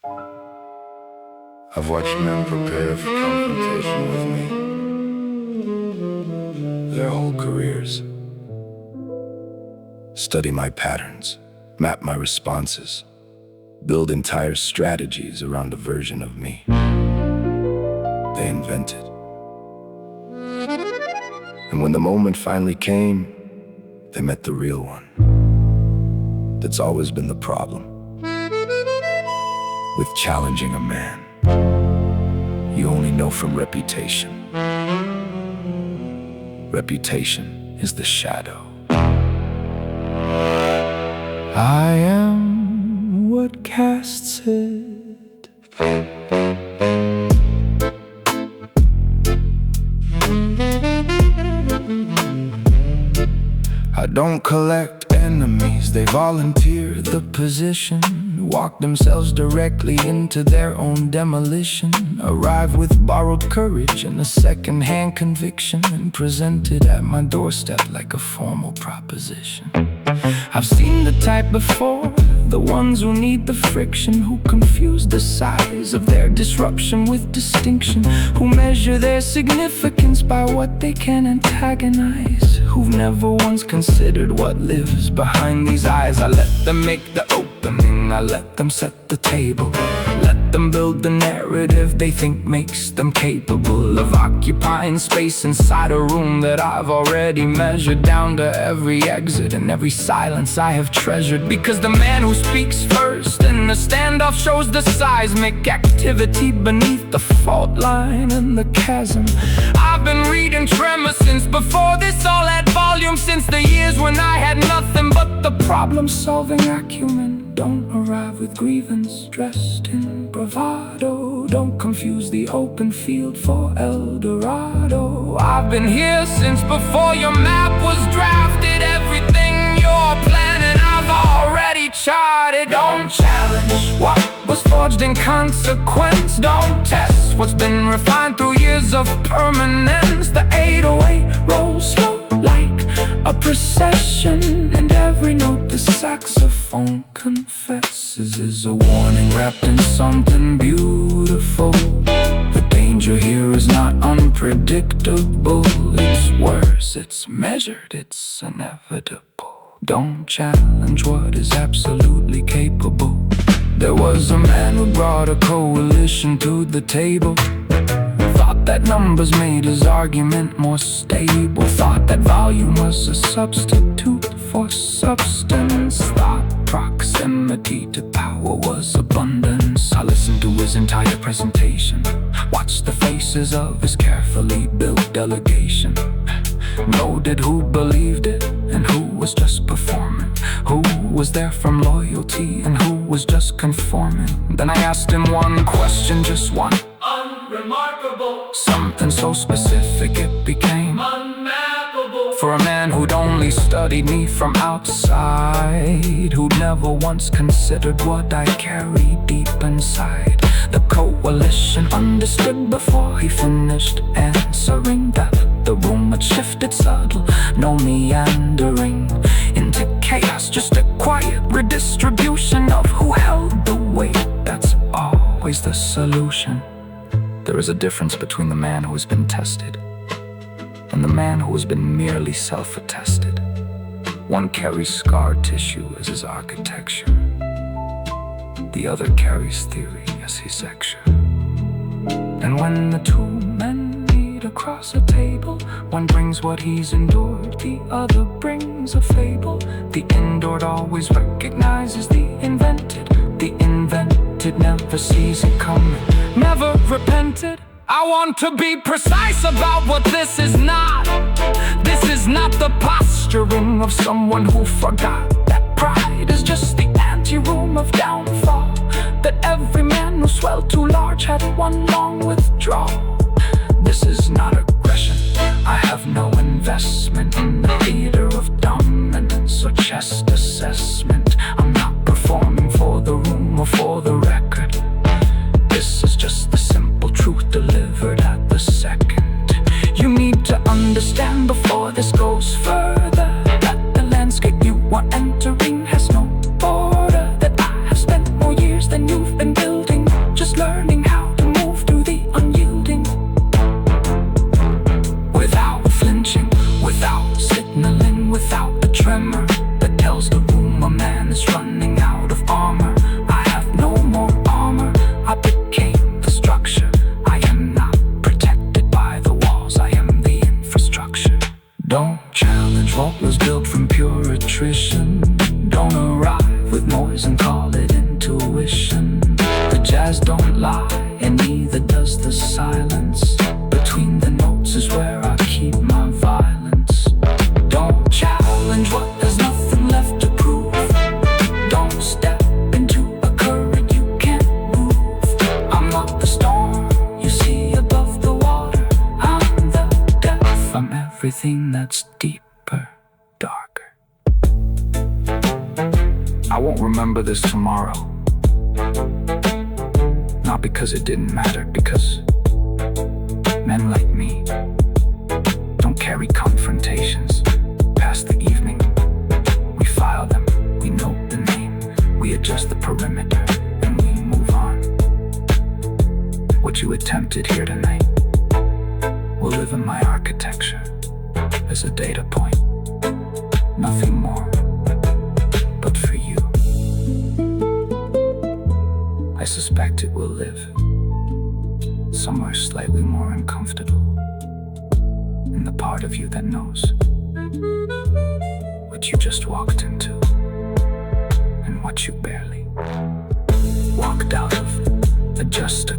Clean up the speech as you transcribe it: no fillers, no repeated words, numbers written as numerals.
I've watched men prepare for confrontation with me their whole careers. Study my patterns, map my responses, build entire strategies around a version of me they invented. And when the moment finally came, they met the real one. That's always been the problem with challenging a man. You only know from reputation. Reputation is the shadow. I am what casts it. I don't collect enemies, they volunteer the position, walk themselves directly into their own demolition, arrive with borrowed courage and a secondhand conviction, and present it at my doorstep like a formal proposition. I've seen the type before, the ones who need the friction, who confuse the size of their disruption with distinction, who measure their significance by what they can antagonize, who've never once considered what lives behind these eyes. I let them make the opening, I let them set the table, let them build the narrative they think makes them capable of occupying space inside a room that I've already measured, down to every exit and every silence I have treasured. Because the man who speaks first in the standoff shows the seismic activity beneath the fault line and the chasm. I've been reading Tremor since before this all had volume, since the years when I had nothing but the problem-solving acumen. Don't arrive with grievance dressed in bravado, don't confuse the open field for El Dorado. I've been here since before your map was drafted, everything you're planning I've already charted. Don't challenge what was forged in consequence, don't test what's been refined through years of permanence. The 808 rolls slow like a procession, and every note the saxophone confesses is a warning wrapped in something beautiful. The danger here is not unpredictable, it's worse, it's measured, it's inevitable. Don't challenge what is absolutely capable. There was a man who brought a coalition to the table, thought that numbers made his argument more stable, thought that volume was a substitute for substance, thought proximity to power was abundance. I listened to his entire presentation, watched the faces of his carefully built delegation, noted who believed it and who was just performing, who was there from loyalty and who was just conforming. Then I asked him one question, just one, unremarkable, something so specific it became unmappable. For a man who'd only studied me from outside, who'd never once considered what I carry deep inside. The coalition understood before he finished answering that the room had shifted subtle, no meandering into chaos, just a quiet redistribution of who held the weight. That's always the solution. There is a difference between the man who has been tested and the man who has been merely self-attested. One carries scar tissue as his architecture, the other carries theory as his extra. And when the two men meet across a table, one brings what he's endured, the other brings a fable. The endured always recognizes the invented never sees it coming, never repented. I want to be precise about what this is not. This is not the posturing of someone who forgot that pride is just the anteroom of downfall, that every man who swelled too large had one long withdrawal. This is not aggression, I have no investment in the theater of dominance or chest assessment. I'm not performing for the room or for the record. This is just the simple truth delivered at the second. You need to understand before this goes further, that the landscape you are entering has no border, that I have spent more years than you've been building noise and call it intuition. The jazz don't lie, and neither does the silence. Between the notes is where I keep my violence. Don't challenge what there's nothing left to prove. Don't step into a current you can't move. I'm not the storm you see above the water. I'm the depth. I'm everything that's deeper, darker. I won't remember this tomorrow. Not because it didn't matter, because men like me don't carry confrontations past the evening. We file them, we note the name, we adjust the perimeter, and we move on. What you attempted here tonight will live in my architecture as a data point. Nothing more, but for you, I suspect it will live somewhere slightly more uncomfortable, in the part of you that knows what you just walked into and what you barely walked out of. Adjust a